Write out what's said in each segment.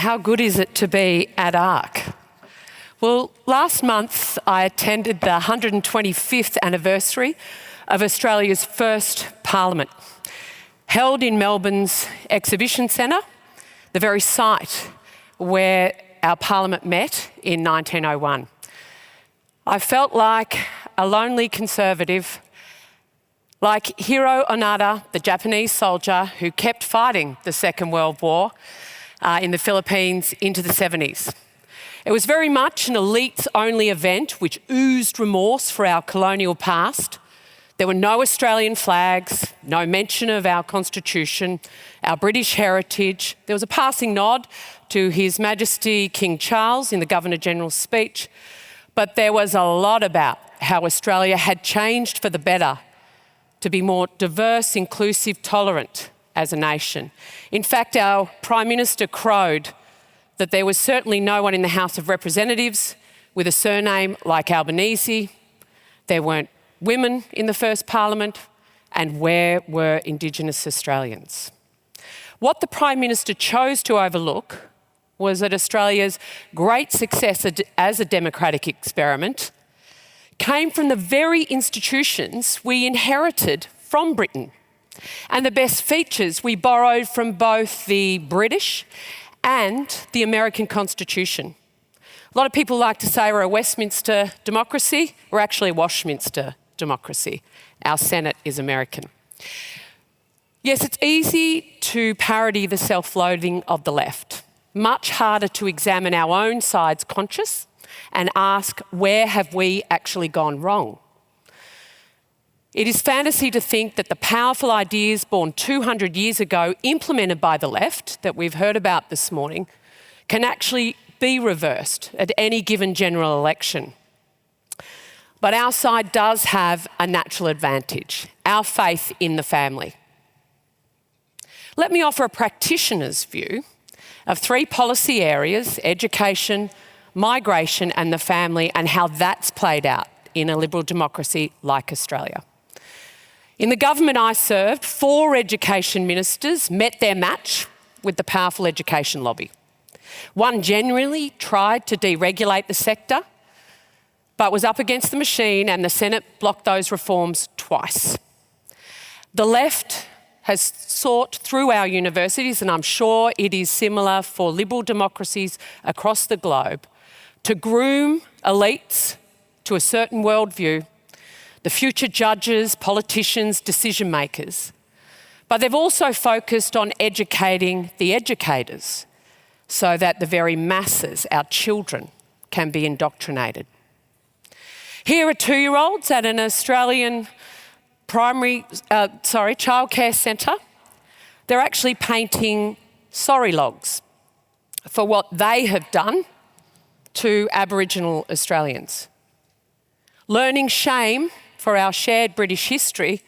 how good is it to be at ARC? Well, last month I attended the 125th anniversary of Australia's first Parliament, held in Melbourne's Exhibition Centre, the very site where our Parliament met in 1901. I felt like a lonely conservative, like Hiro Onoda, the Japanese soldier who kept fighting the Second World War in the Philippines into the 70s. It was very much an elites-only event which oozed remorse for our colonial past. There were no Australian flags, no mention of our Constitution, our British heritage. There was a passing nod to His Majesty King Charles in the Governor-General's speech, but there was a lot about how Australia had changed for the better to be more diverse, inclusive, tolerant as a nation. In fact, our Prime Minister crowed that there was certainly no one in the House of Representatives with a surname like Albanese. There weren't women in the first Parliament, and where were Indigenous Australians? What the Prime Minister chose to overlook was that Australia's great success as a democratic experiment came from the very institutions we inherited from Britain, and the best features we borrowed from both the British and the American Constitution. A lot of people like to say we're a Westminster democracy. We're actually a Washminster democracy. Our Senate is American. Yes, it's easy to parody the self-loathing of the left. Much harder to examine our own side's conscience and ask, where have we actually gone wrong? It is fantasy to think that the powerful ideas born 200 years ago, implemented by the left, that we've heard about this morning, can actually be reversed at any given general election. But our side does have a natural advantage, our faith in the family. Let me offer a practitioner's view of three policy areas: education, migration and the family, and how that's played out in a liberal democracy like Australia. In the government I served, 4 education ministers met their match with the powerful education lobby. One genuinely tried to deregulate the sector, but was up against the machine, and the Senate blocked those reforms twice. The left has sought through our universities, and I'm sure it is similar for liberal democracies across the globe, to groom elites to a certain worldview, the future judges, politicians, decision makers. But they've also focused on educating the educators so that the very masses, our children, can be indoctrinated. Here are 2-year-olds at an Australian childcare centre. They're actually painting sorry logs for what they have done to Aboriginal Australians. Learning shame for our shared British history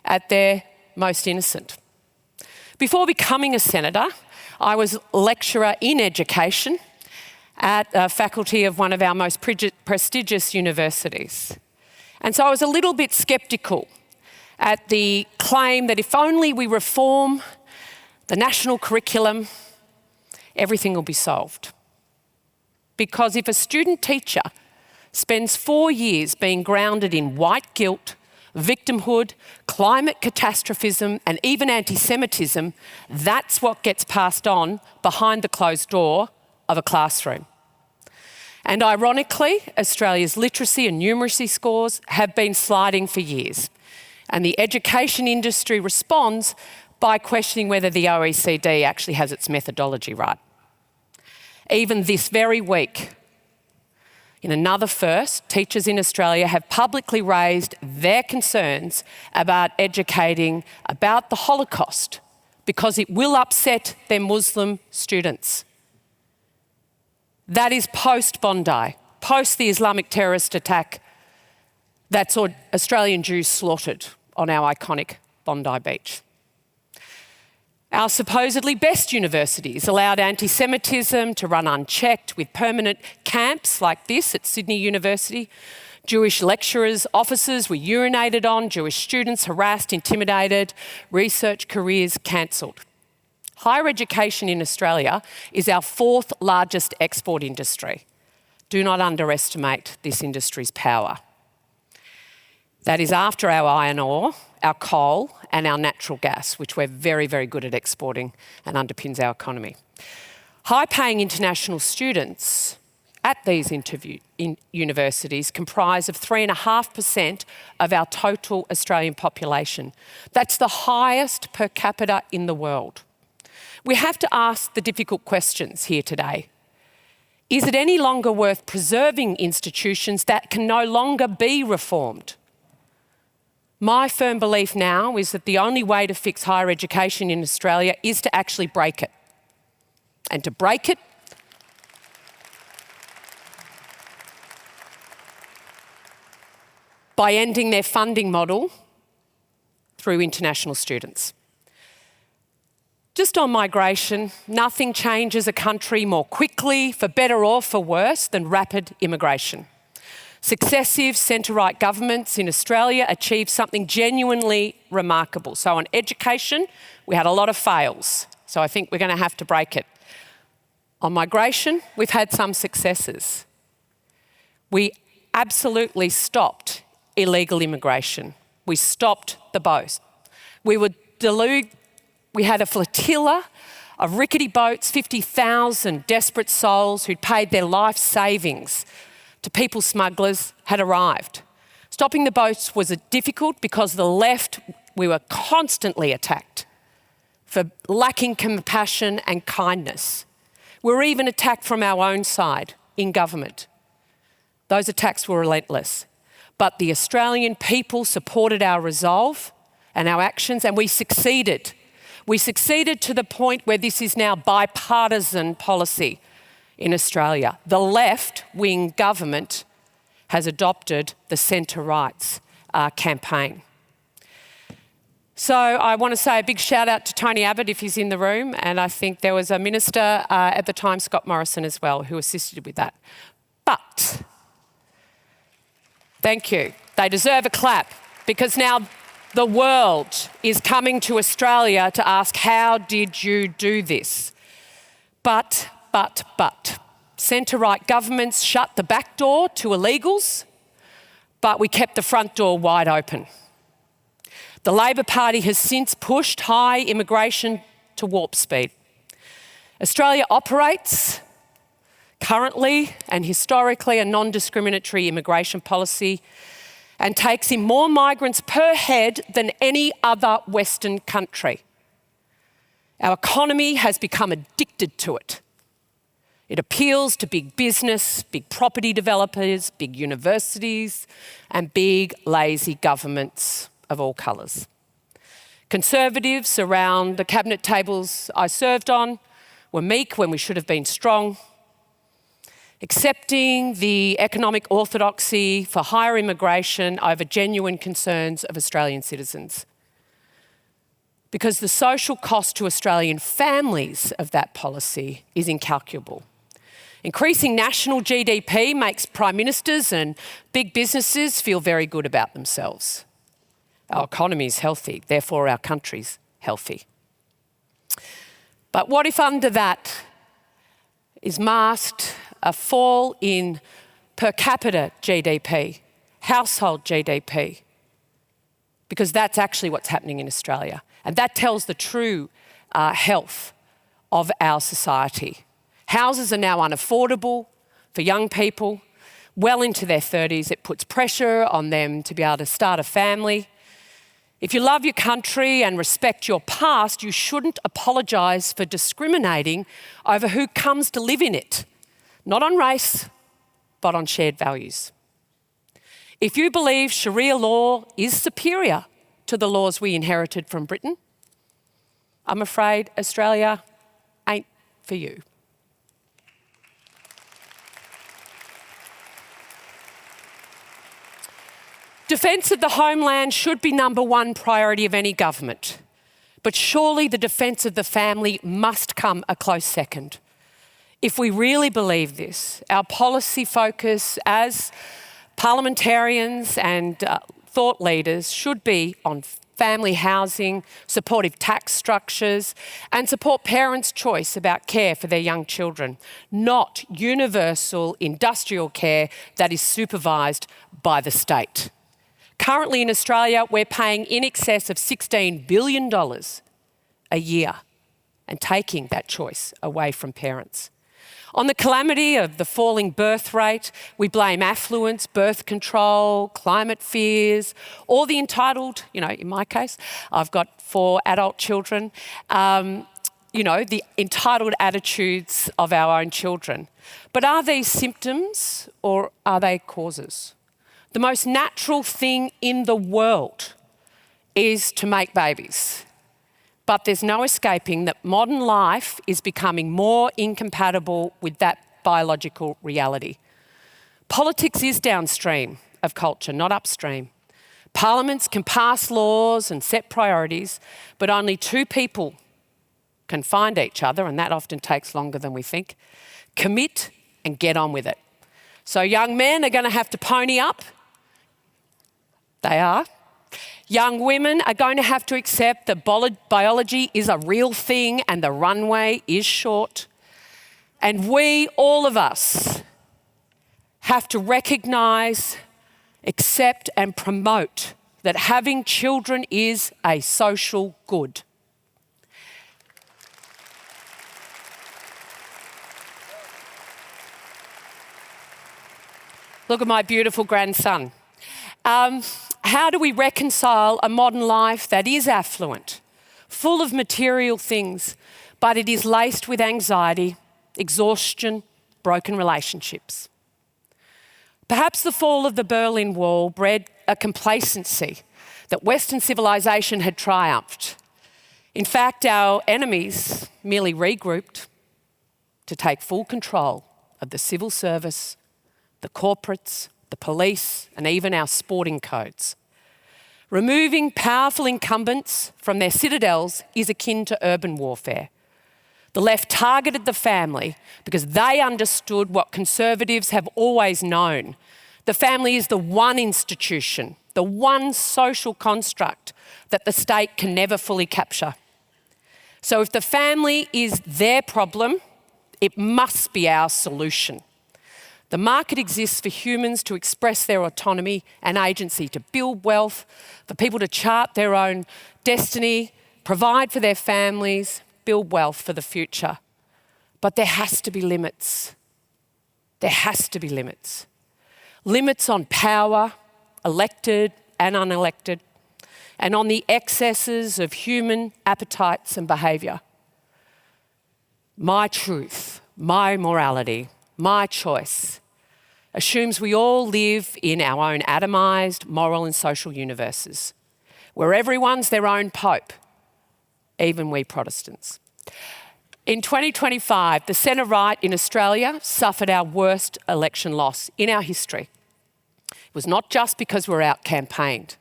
at their most innocent. Before becoming a senator, I was lecturer in education at a faculty of one of our most prestigious universities. And so I was a little bit sceptical at the claim that if only we reform the national curriculum, everything will be solved. Because if a student teacher spends 4 years being grounded in white guilt, victimhood, climate catastrophism, and even anti-Semitism, that's what gets passed on behind the closed door of a classroom. And ironically, Australia's literacy and numeracy scores have been sliding for years. And the education industry responds by questioning whether the OECD actually has its methodology right. Even this very week, in another first, teachers in Australia have publicly raised their concerns about educating about the Holocaust because it will upset their Muslim students. That is post-Bondi, post the Islamic terrorist attack that saw Australian Jews slaughtered on our iconic Bondi Beach. Our supposedly best universities allowed anti-Semitism to run unchecked with permanent camps like this at Sydney University. Jewish lecturers' offices were urinated on, Jewish students harassed, intimidated, research careers cancelled. Higher education in Australia is our fourth largest export industry. Do not underestimate this industry's power. That is after our iron ore, our coal and our natural gas, which we're very, very good at exporting and underpins our economy. High-paying international students at these universities comprise of 3.5% of our total Australian population. That's the highest per capita in the world. We have to ask the difficult questions here today. Is it any longer worth preserving institutions that can no longer be reformed? My firm belief now is that the only way to fix higher education in Australia is to actually break it. And to break it, by ending their funding model through international students. Just on migration, nothing changes a country more quickly, for better or for worse, than rapid immigration. Successive centre-right governments in Australia achieved something genuinely remarkable. So on education, we had a lot of fails. So I think we're going to have to break it. On migration, we've had some successes. We absolutely stopped illegal immigration. We stopped the boats. We had a flotilla of rickety boats, 50,000 desperate souls who'd paid their life savings to people smugglers had arrived. Stopping the boats was difficult because the left, we were constantly attacked for lacking compassion and kindness. We were even attacked from our own side in government. Those attacks were relentless. But the Australian people supported our resolve and our actions, and we succeeded. We succeeded to the point where this is now bipartisan policy in Australia. The left-wing government has adopted the centre rights campaign. So I want to say a big shout out to Tony Abbott if he's in the room, and I think there was a minister at the time, Scott Morrison as well, who assisted with that. But thank you. They deserve a clap because now the world is coming to Australia to ask, how did you do this? But, centre-right governments shut the back door to illegals, but we kept the front door wide open. The Labor Party has since pushed high immigration to warp speed. Australia operates currently and historically a non-discriminatory immigration policy and takes in more migrants per head than any other Western country. Our economy has become addicted to it. It appeals to big business, big property developers, big universities, and big, lazy governments of all colours. Conservatives around the cabinet tables I served on were meek when we should have been strong, accepting the economic orthodoxy for higher immigration over genuine concerns of Australian citizens. Because the social cost to Australian families of that policy is incalculable. Increasing national GDP makes prime ministers and big businesses feel very good about themselves. Our economy is healthy, therefore our country's healthy. But what if under that is masked a fall in per capita GDP, household GDP? Because that's actually what's happening in Australia. And that tells the true health of our society. Houses are now unaffordable for young people well into their 30s. It puts pressure on them to be able to start a family. If you love your country and respect your past, you shouldn't apologise for discriminating over who comes to live in it. Not on race, but on shared values. If you believe Sharia law is superior to the laws we inherited from Britain, I'm afraid Australia ain't for you. Defence of the homeland should be number one priority of any government, but surely the defence of the family must come a close second. If we really believe this, our policy focus as parliamentarians and thought leaders should be on family housing, supportive tax structures, and support parents' choice about care for their young children, not universal industrial care that is supervised by the state. Currently in Australia, we're paying in excess of $16 billion a year and taking that choice away from parents. On the calamity of the falling birth rate, we blame affluence, birth control, climate fears, or the entitled, in my case, I've got 4 adult children, the entitled attitudes of our own children. But are these symptoms or are they causes? The most natural thing in the world is to make babies. But there's no escaping that modern life is becoming more incompatible with that biological reality. Politics is downstream of culture, not upstream. Parliaments can pass laws and set priorities, but only 2 people can find each other, and that often takes longer than we think, commit and get on with it. So young men are going to have to pony up. They are. Young women are going to have to accept that biology is a real thing and the runway is short. And we, all of us, have to recognise, accept and promote that having children is a social good. Look at my beautiful grandson. How do we reconcile a modern life that is affluent, full of material things, but it is laced with anxiety, exhaustion, broken relationships? Perhaps the fall of the Berlin Wall bred a complacency that Western civilization had triumphed. In fact, our enemies merely regrouped to take full control of the civil service, the corporates, the police, and even our sporting codes. Removing powerful incumbents from their citadels is akin to urban warfare. The left targeted the family because they understood what conservatives have always known. The family is the one institution, the one social construct that the state can never fully capture. So if the family is their problem, it must be our solution. The market exists for humans to express their autonomy and agency, to build wealth, for people to chart their own destiny, provide for their families, build wealth for the future. But there has to be limits. There has to be limits. Limits on power, elected and unelected, and on the excesses of human appetites and behaviour. My truth, my morality, my choice assumes we all live in our own atomised moral and social universes, where everyone's their own pope, even we Protestants. In 2025, the centre-right in Australia suffered our worst election loss in our history. It was not just because we were out-campaigned.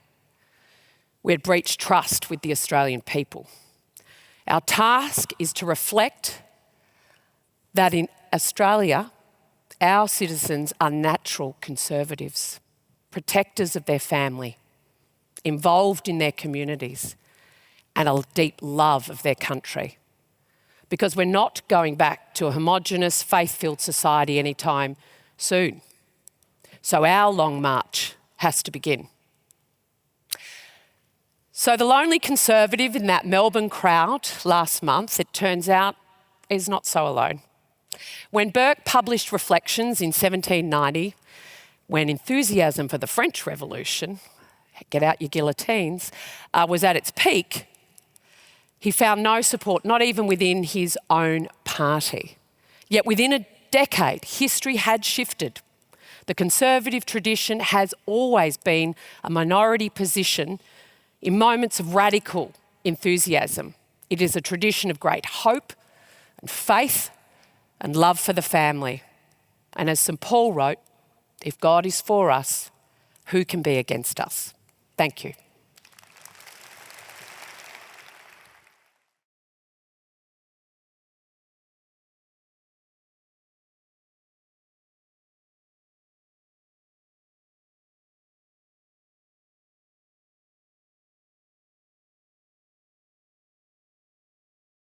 We had breached trust with the Australian people. Our task is to reflect that in Australia, our citizens are natural conservatives, protectors of their family, involved in their communities, and a deep love of their country. Because we're not going back to a homogenous, faith-filled society anytime soon. So our long march has to begin. So the lonely conservative in that Melbourne crowd last month, it turns out, is not so alone. When Burke published Reflections in 1790, when enthusiasm for the French Revolution, get out your guillotines, was at its peak, he found no support, not even within his own party. Yet within a decade, history had shifted. The conservative tradition has always been a minority position in moments of radical enthusiasm. It is a tradition of great hope and faith and love for the family. And as St. Paul wrote, if God is for us, who can be against us? Thank you.